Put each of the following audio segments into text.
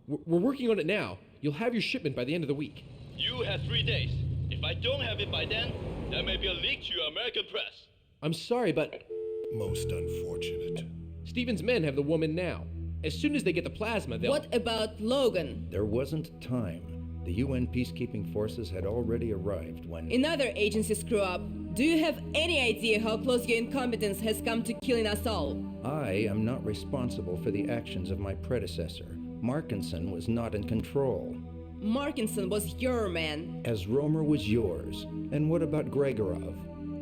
We're working on it now. You'll have your shipment by the end of the week. You have 3 days. If I don't have it by then, there may be a leak to your American press. I'm sorry, but Most unfortunate. Stephen's men have the woman now. As soon as they get the plasma, they'll... What about Logan? There wasn't time. The UN peacekeeping forces had already arrived when... Another agency screw up. Do you have any idea how close your incompetence has come to killing us all? I am not responsible for the actions of my predecessor. Markinson was not in control. Markinson was your man. As Romer was yours. And what about Gregorov?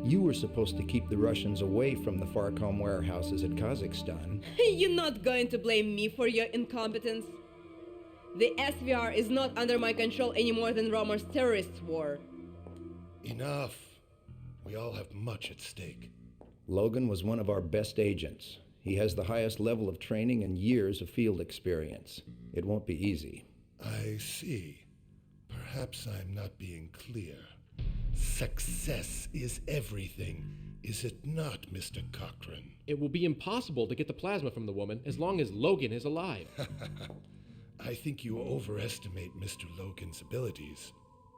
You were supposed to keep the Russians away from the Farcom warehouses in Kazakhstan. You're not going to blame me for your incompetence. The SVR is not under my control any more than Romer's terrorist war. Enough. We all have much at stake. Logan was one of our best agents. He has the highest level of training and years of field experience. It won't be easy. I see. Perhaps I'm not being clear. Success is everything, is it not, Mr. Cochran? It will be impossible to get the plasma from the woman as long as Logan is alive. I think you overestimate Mr. Logan's abilities.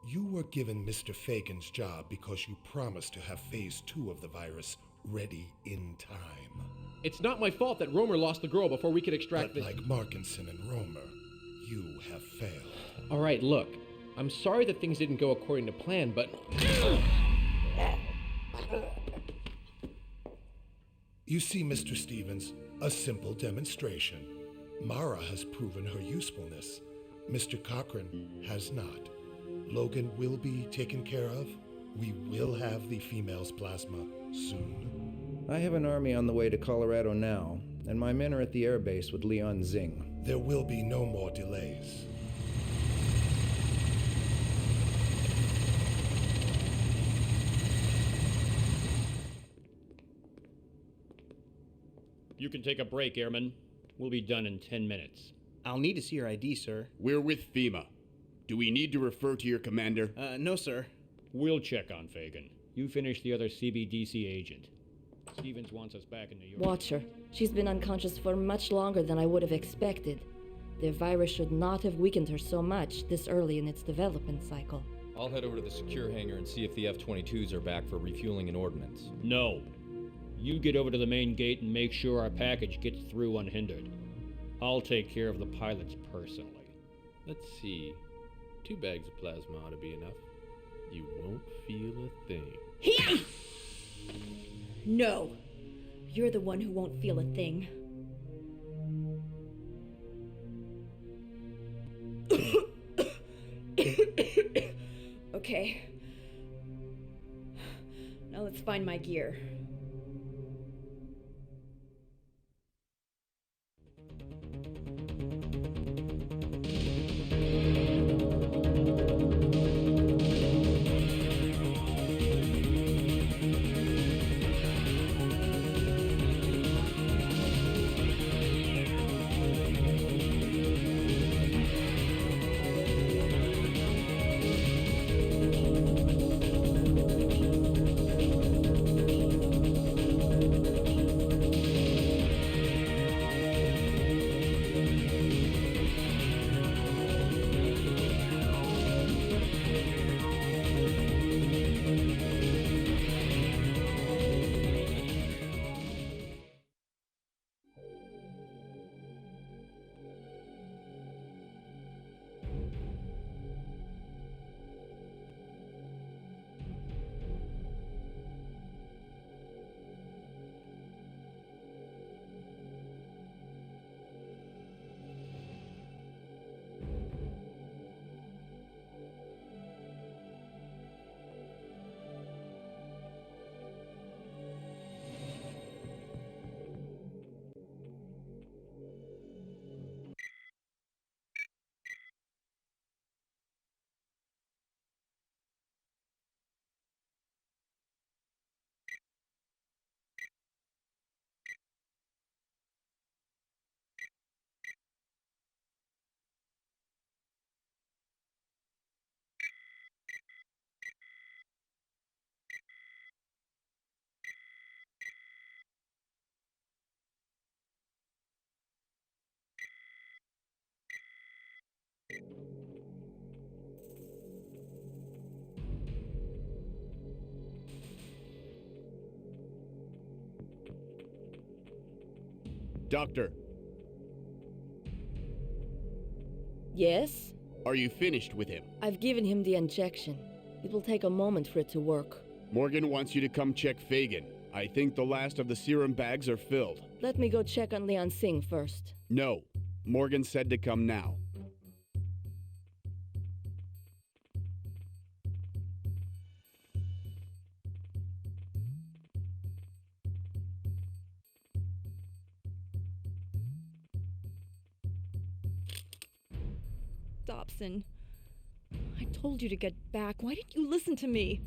You were given Mr. Fagan's job because you promised to have Phase 2 of the virus ready in time. It's not my fault that Romer lost the girl before we could extract But like Markinson and Romer, you have failed. All right, look. I'm sorry that things didn't go according to plan, but... You see, Mr. Stevens, a simple demonstration. Mara has proven her usefulness. Mr. Cochran has not. Logan will be taken care of. We will have the female's plasma soon. I have an army on the way to Colorado now, and my men are at the airbase with Leon Zing. There will be no more delays. You can take a break, Airman. We'll be done in 10 minutes. I'll need to see your ID, sir. We're with FEMA. Do we need to refer to your commander? No, sir. We'll check on Fagan. You finish the other CBDC agent. Stevens wants us back in New York. Watch her. She's been unconscious for much longer than I would have expected. The virus should not have weakened her so much this early in its development cycle. I'll head over to the secure hangar and see if the F-22s are back for refueling and ordnance. No. You get over to the main gate and make sure our package gets through unhindered. I'll take care of the pilots personally. Let's see. 2 bags of plasma ought to be enough. You won't feel a thing. Here! No. You're the one who won't feel a thing. Okay. Now let's find my gear. Doctor, Yes? are you finished with him? I've given him the injection. It will take a moment for it to work. Morgan wants you to come check Fagin. I think the last of the serum bags are filled. Let me go check on Leon Singh first. No, Morgan said to come now. Dobson, I told you to get back. Why didn't you listen to me?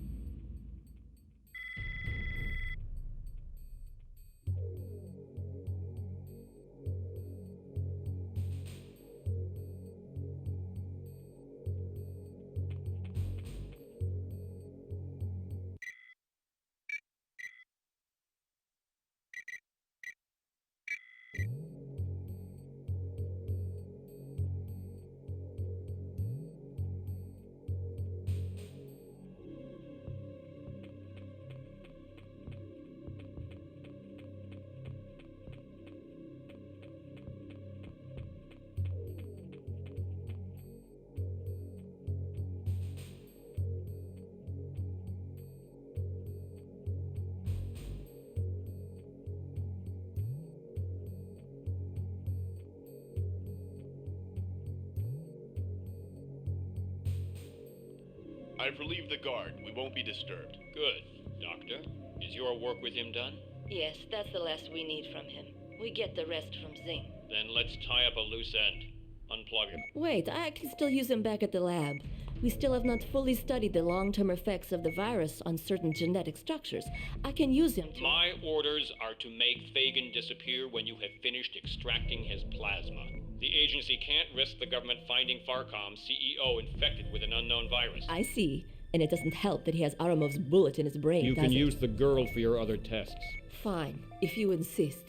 I've relieved the guard. We won't be disturbed. Good. Doctor, is your work with him done? Yes, that's the last we need from him. We get the rest from Zing. Then let's tie up a loose end. Unplug him. Wait, I can still use him back at the lab. We still have not fully studied the long-term effects of the virus on certain genetic structures. I can use him to... My orders are to make Fagin disappear when you have finished extracting his plasma. The agency can't risk the government finding Farcom's CEO infected with an unknown virus. I see. And it doesn't help that he has Aramov's bullet in his brain, You does can it? use the girl for your other tests. Fine, if you insist.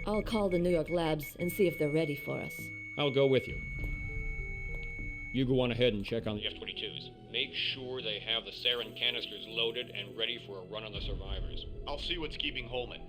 I'll call the New York labs and see if they're ready for us. I'll go with you. You go on ahead and check on the F-22s. Make sure they have the sarin canisters loaded and ready for a run on the survivors. I'll see what's keeping Holman.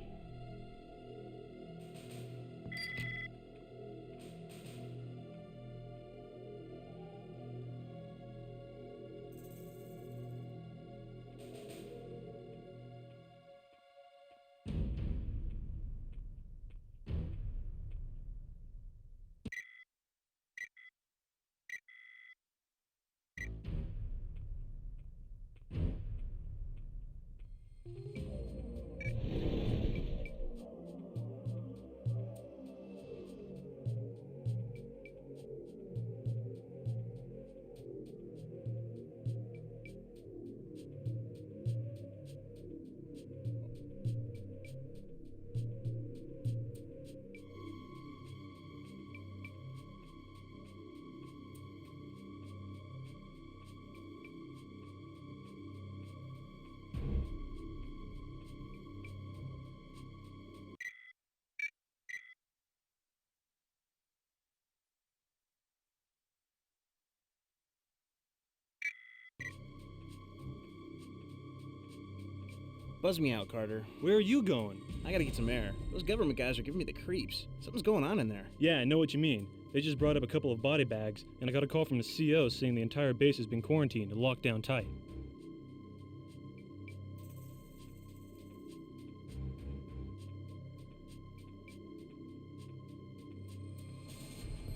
Buzz me out, Carter. Where are you going? I gotta get some air. Those government guys are giving me the creeps. Something's going on in there. Yeah, I know what you mean. They just brought up a couple of body bags, and I got a call from the CO saying the entire base has been quarantined and locked down tight.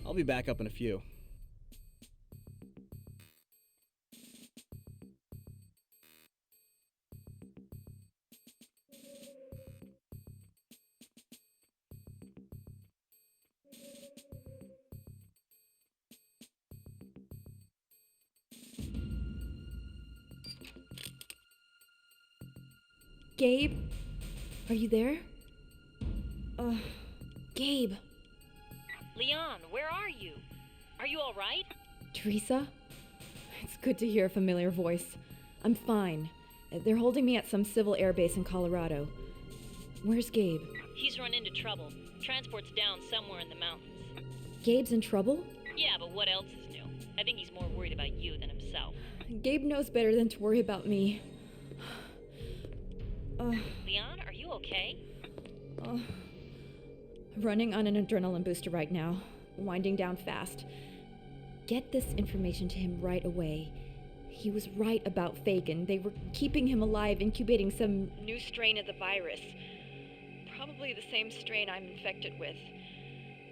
I'll be back up in a few. Gabe? Are you there? Gabe. Leon, where are you? Are you all right? Teresa? It's good to hear a familiar voice. I'm fine. They're holding me at some civil airbase in Colorado. Where's Gabe? He's run into trouble. Transport's down somewhere in the mountains. Gabe's in trouble? Yeah, but what else is new? I think he's more worried about you than himself. Gabe knows better than to worry about me. Leon, are you okay? Running on an adrenaline booster right now. Winding down fast. Get this information to him right away. He was right about Fagin. They were keeping him alive, incubating some new strain of the virus. Probably the same strain I'm infected with.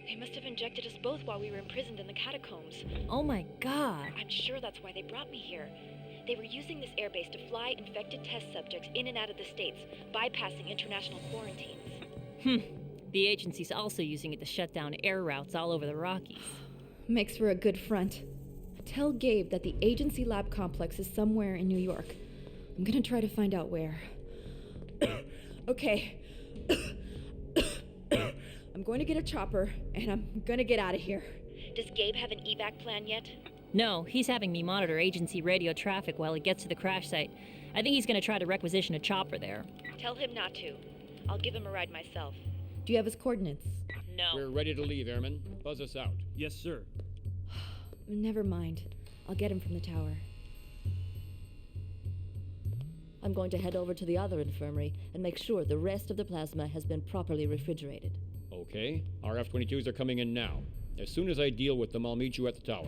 They must have injected us both while we were imprisoned in the catacombs. Oh my god. I'm sure that's why they brought me here. They were using this airbase to fly infected test subjects in and out of the States, bypassing international quarantines. The agency's also using it to shut down air routes all over the Rockies. Makes for a good front. Tell Gabe that the agency lab complex is somewhere in New York. I'm gonna try to find out where. Okay. I'm going to get a chopper, and I'm gonna get out of here. Does Gabe have an evac plan yet? No, he's having me monitor agency radio traffic while he gets to the crash site. I think he's gonna try to requisition a chopper there. Tell him not to. I'll give him a ride myself. Do you have his coordinates? No. We're ready to leave, Airman. Buzz us out. Yes, sir. Never mind. I'll get him from the tower. I'm going to head over to the other infirmary and make sure the rest of the plasma has been properly refrigerated. Okay. Our F-22s are coming in now. As soon as I deal with them, I'll meet you at the tower.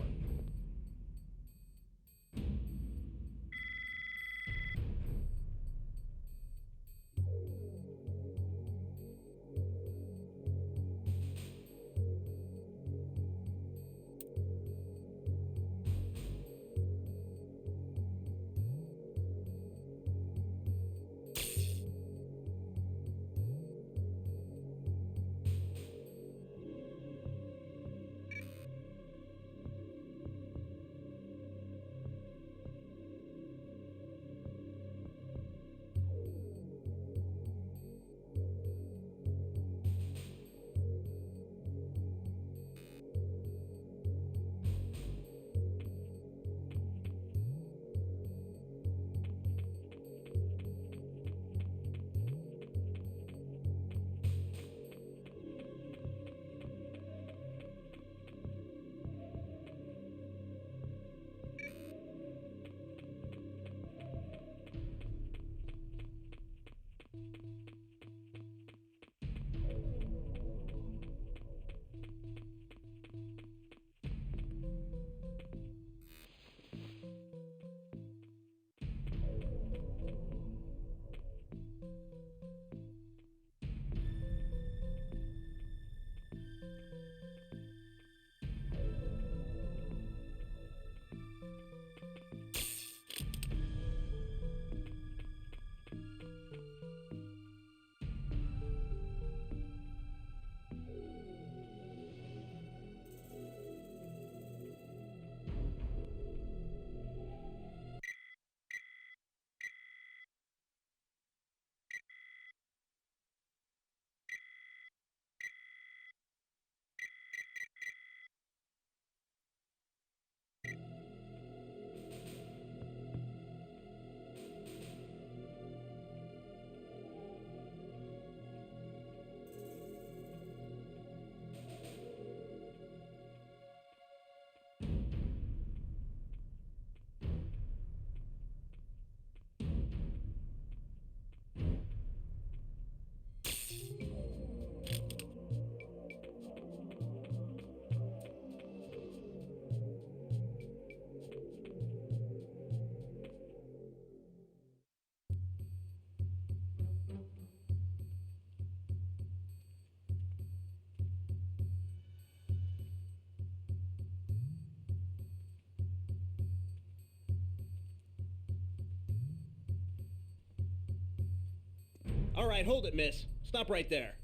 All right, hold it, miss. Stop right there.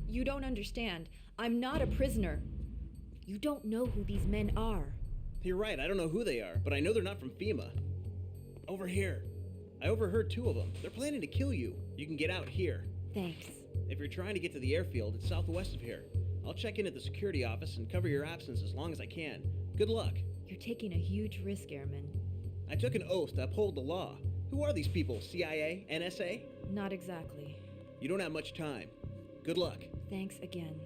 You don't understand. I'm not a prisoner. You don't know who these men are. You're right, I don't know who they are, but I know they're not from FEMA. Over here. I overheard 2 of them. They're planning to kill you. You can get out here. Thanks. If you're trying to get to the airfield, it's southwest of here. I'll check in at the security office and cover your absence as long as I can. Good luck. You're taking a huge risk, Airman. I took an oath to uphold the law. Who are these people? CIA? NSA? Not exactly. You don't have much time. Good luck. Thanks again.